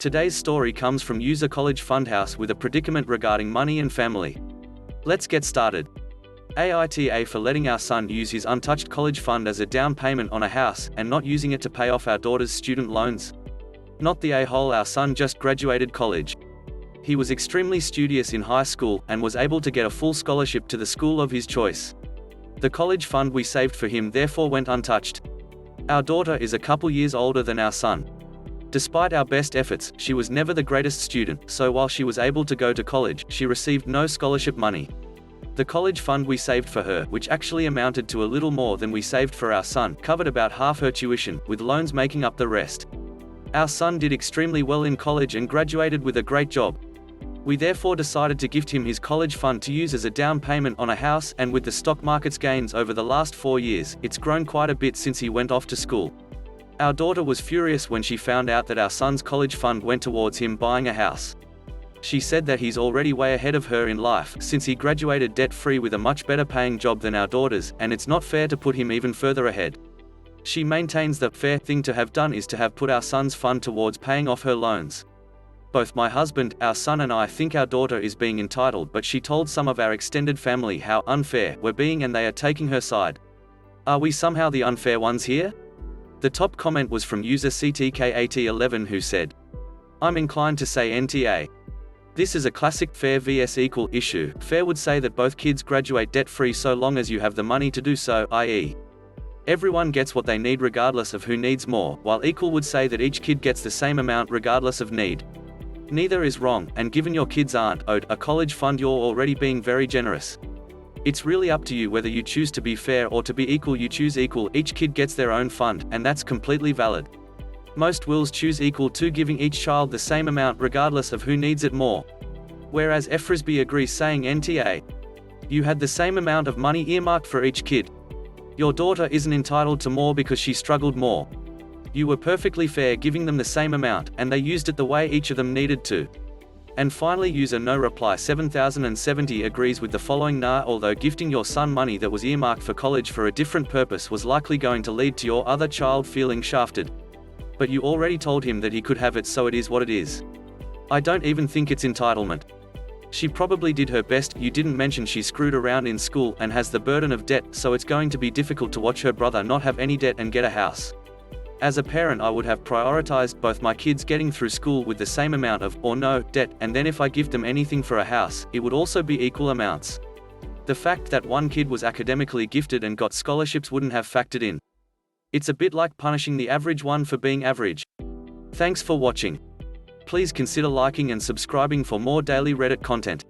Today's story comes from user College Fundhouse with a predicament regarding money and family. Let's get started. AITA for letting our son use his untouched college fund as a down payment on a house, and not using it to pay off our daughter's student loans. Not the a-hole, our son just graduated college. He was extremely studious in high school, and was able to get a full scholarship to the school of his choice. The college fund we saved for him therefore went untouched. Our daughter is a couple years older than our son. Despite our best efforts, she was never the greatest student, so while she was able to go to college, she received no scholarship money. The college fund we saved for her, which actually amounted to a little more than we saved for our son, covered about half her tuition, with loans making up the rest. Our son did extremely well in college and graduated with a great job. We therefore decided to gift him his college fund to use as a down payment on a house, and with the stock market's gains over the last 4 years, it's grown quite a bit since he went off to school. Our daughter was furious when she found out that our son's college fund went towards him buying a house. She said that he's already way ahead of her in life, since he graduated debt-free with a much better paying job than our daughters, and it's not fair to put him even further ahead. She maintains the fair thing to have done is to have put our son's fund towards paying off her loans. Both my husband, our son and I think our daughter is being entitled, but she told some of our extended family how unfair we're being, and they are taking her side. Are we somehow the unfair ones here? The top comment was from user CTKAT11 who said, "I'm inclined to say NTA. This is a classic fair vs equal issue. Fair would say that both kids graduate debt-free so long as you have the money to do so, i.e. everyone gets what they need regardless of who needs more, while equal would say that each kid gets the same amount regardless of need. Neither is wrong, and given your kids aren't owed a college fund, you're already being very generous. It's really up to you whether you choose to be fair or to be equal. You choose equal, each kid gets their own fund, and that's completely valid. Most wills choose equal too, giving each child the same amount regardless of who needs it more. Whereas Frisbee agrees, saying NTA. You had the same amount of money earmarked for each kid. Your daughter isn't entitled to more because she struggled more. You were perfectly fair giving them the same amount, and they used it the way each of them needed to." And finally, user no reply 7070 agrees with the following. Nah, although gifting your son money that was earmarked for college for a different purpose was likely going to lead to your other child feeling shafted. But you already told him that he could have it, so it is what it is. I don't even think it's entitlement. She probably did her best. You didn't mention she screwed around in school and has the burden of debt, so it's going to be difficult to watch her brother not have any debt and get a house. As a parent, I would have prioritized both my kids getting through school with the same amount of, or no, debt, and then if I gift them anything for a house, it would also be equal amounts. The fact that one kid was academically gifted and got scholarships wouldn't have factored in. It's a bit like punishing the average one for being average. Thanks for watching. Please consider liking and subscribing for more daily Reddit content.